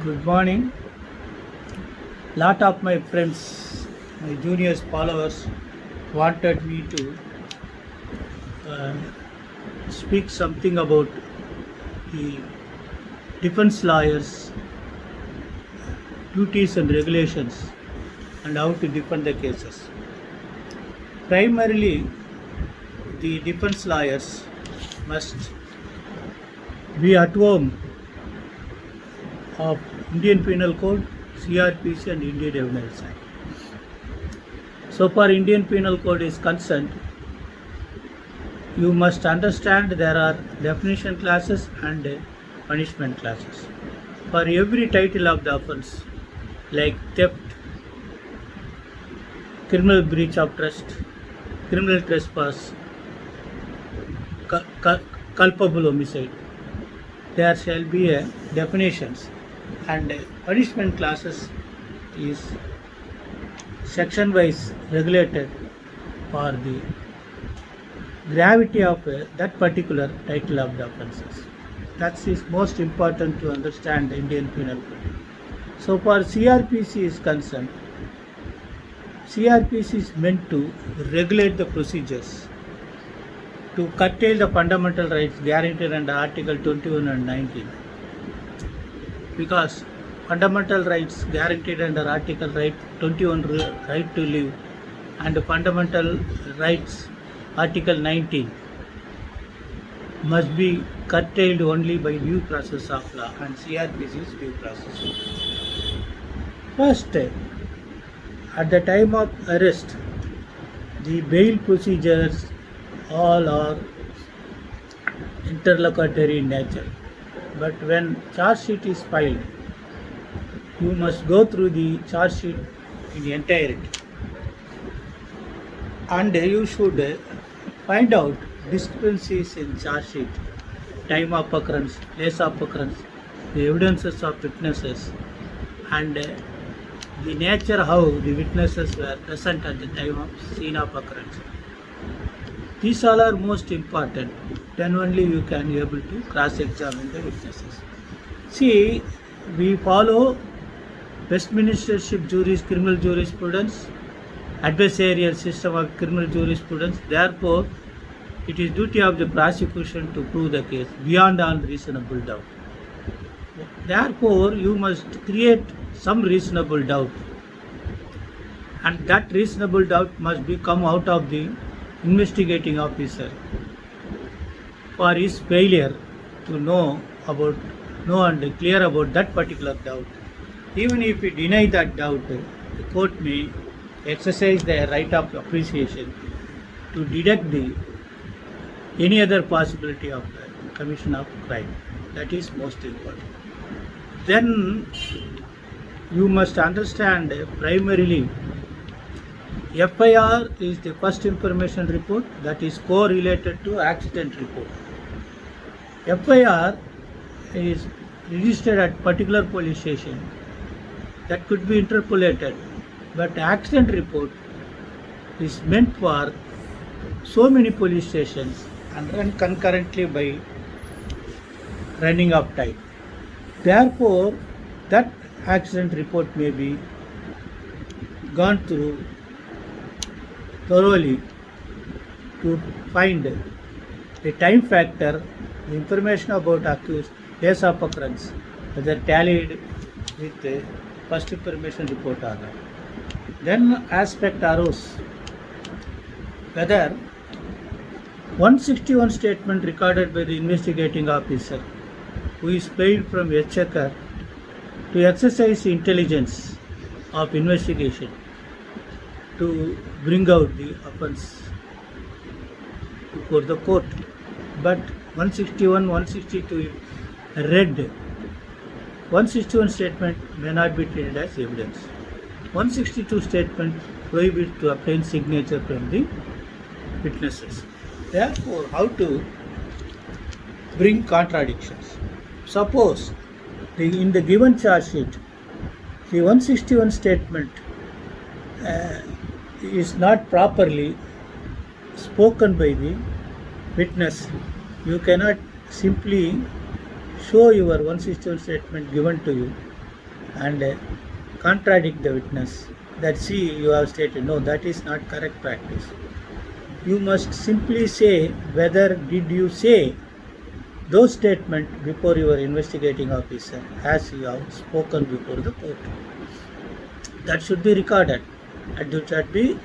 Good morning. Lot of my friends, my juniors, followers wanted me to uh, speak something about the defense lawyers' duties and regulations and how to defend the cases. Primarily, the defense lawyers must be at home of Indian Penal Code, CRPC and Indian Evidence Act. So far Indian Penal Code is concerned, you must understand there are definition classes and punishment classes. For every title of the offence, like theft, criminal breach of trust, criminal trespass, culpable homicide, there shall be a definitions, and punishment classes is section wise regulated for the gravity of that particular title of the offences. That is most important to understand the Indian Penal Code. So far CRPC is concerned, CRPC is meant to regulate the procedures to curtail the fundamental rights guaranteed under Article 21 and 19. Because fundamental rights guaranteed under Article 21 right to live and fundamental rights Article 19 must be curtailed only by due process of law, and CRPC is due process. First, at the time of arrest, the bail procedures all are interlocutory in nature. But when charge sheet is filed, you must go through the charge sheet in entirety. And you should find out discrepancies in charge sheet, time of occurrence, place of occurrence, the evidences of witnesses, and the nature how the witnesses were present at the time of scene of occurrence. These all are most important. Then only you can be able to cross-examine the witnesses. See, we follow Westminstership criminal jurisprudence, adversarial system of criminal jurisprudence. Therefore, it is duty of the prosecution to prove the case beyond all reasonable doubt. Therefore, you must create some reasonable doubt, and that reasonable doubt must be come out of the investigating officer for his failure to know and clear about that particular doubt. Even if we deny that doubt, the court may exercise their right of appreciation to deduct any other possibility of commission of crime. That is most important. Then you must understand primarily FIR is the first information report that is correlated to accident report. FIR is registered at particular police station that could be interpolated, but accident report is meant for so many police stations and run concurrently by running of time. Therefore, that accident report may be gone through thoroughly to find the time factor, the information about accused, place of occurrence, whether tallied with the first information report or not. Then aspect arose whether 161 statement recorded by the investigating officer who is paid from exchequer to exercise intelligence of investigation to bring out the offence before the court. But 161, 162 read, 161 statement may not be treated as evidence. 162 statement prohibits to obtain signature from the witnesses. Therefore, how to bring contradictions? Suppose in the given charge sheet, the 161 statement is not properly spoken by the witness. You cannot simply show your 161 statement given to you and contradict the witness that see you have stated. No, that is not correct practice. You must simply say whether did you say those statements before your investigating officer as you have spoken before the court. That should be recorded and it should be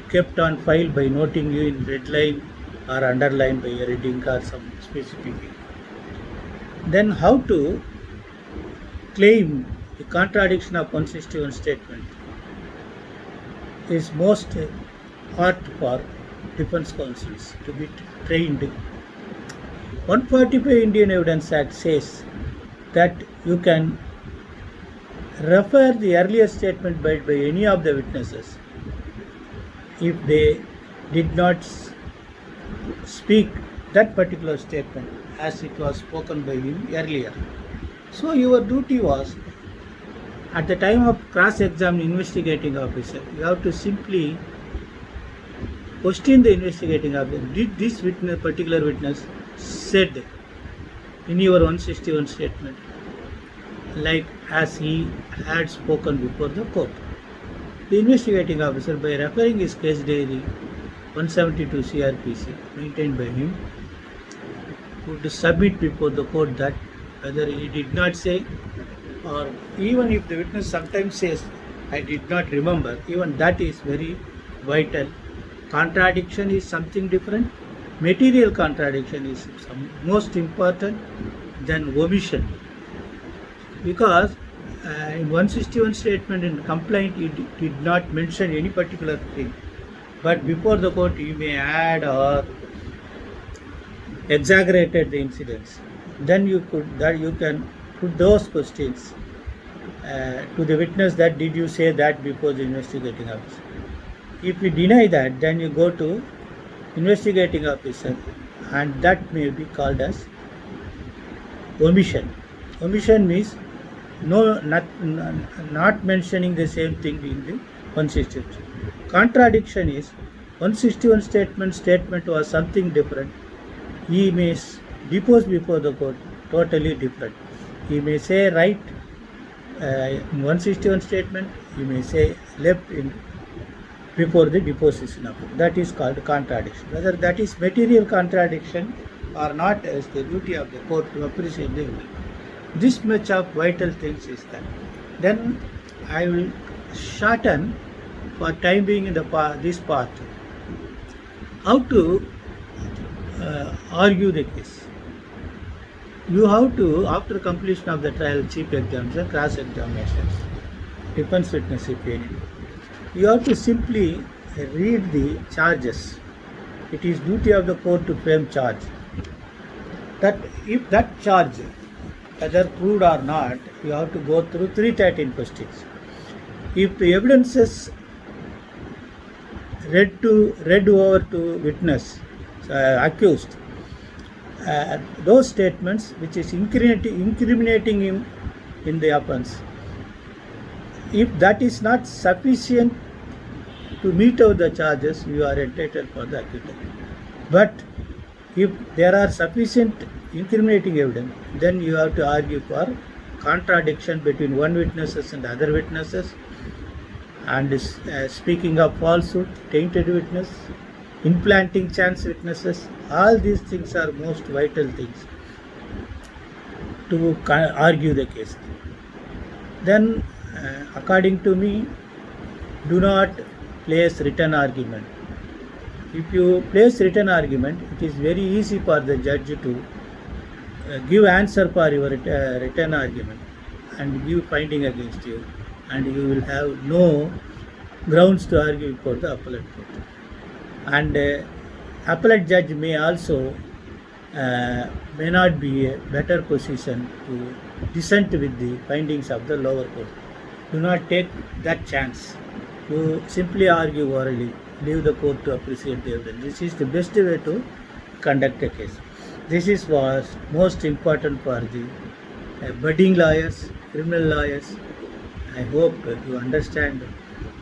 kept on file by noting you in red line or underline by a reading or some specific. Then how to claim the contradiction of 161 statement is most hard for defense counsels to be trained. 145 Indian Evidence Act says that you can refer the earlier statement by any of the witnesses if they did not speak that particular statement as it was spoken by him earlier. So your duty was, at the time of cross-examining investigating officer, you have to simply question the investigating officer. Did this witness, particular witness, said in your 161 statement like as he had spoken before the court? The investigating officer, by referring his case diary 172 CRPC maintained by him, would submit before the court that whether he did not say, or even if the witness sometimes says I did not remember, even that is very vital. Contradiction is something different. Material contradiction is most important than omission, because in 161 statement in complaint it did not mention any particular thing, but before the court you may add or exaggerated the incidents. Then you can put those questions to the witness that did you say that before the investigating officer. If you deny that, then you go to investigating officer, and that may be called as omission. Omission means not mentioning the same thing in the 161. Contradiction is 161 statement was something different. He may depose before the court totally different. He may say right in 161 statement, he may say left in before the deposition of it. That is called contradiction. Whether that is material contradiction or not is the duty of the court to appreciate the evidence. This much of vital things is that. Then I will shorten for time being in this part how to argue the case. You have to, after completion of the trial, chief examination, cross examinations, defense witness if any, you have to simply read the charges. It is duty of the court to frame charge. That if that charge, whether proved or not, you have to go through 313 questions. If the evidence is read over to witness, accused, those statements which is incriminating him in the offense, if that is not sufficient to meet out the charges, you are entitled for the acquittal. But if there are sufficient incriminating evidence, then you have to argue for contradiction between one witnesses and other witnesses, and speaking of falsehood, tainted witness, implanting chance witnesses. All these things are most vital things to argue the case. Then according to me, do not place written argument. If you place written argument, it is very easy for the judge to give answer for your written argument and give finding against you, and you will have no grounds to argue for the appellate court. And appellate judge may also may not be a better position to dissent with the findings of the lower court. Do not take that chance. You simply argue orally, leave the court to appreciate the evidence. This is the best way to conduct a case. This was most important for the budding lawyers, criminal lawyers. I hope you understand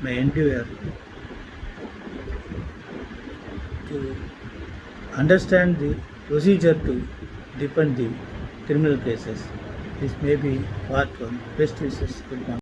my endeavor to understand the procedure to defend the criminal cases. This may be part one. Best wishes. Good morning.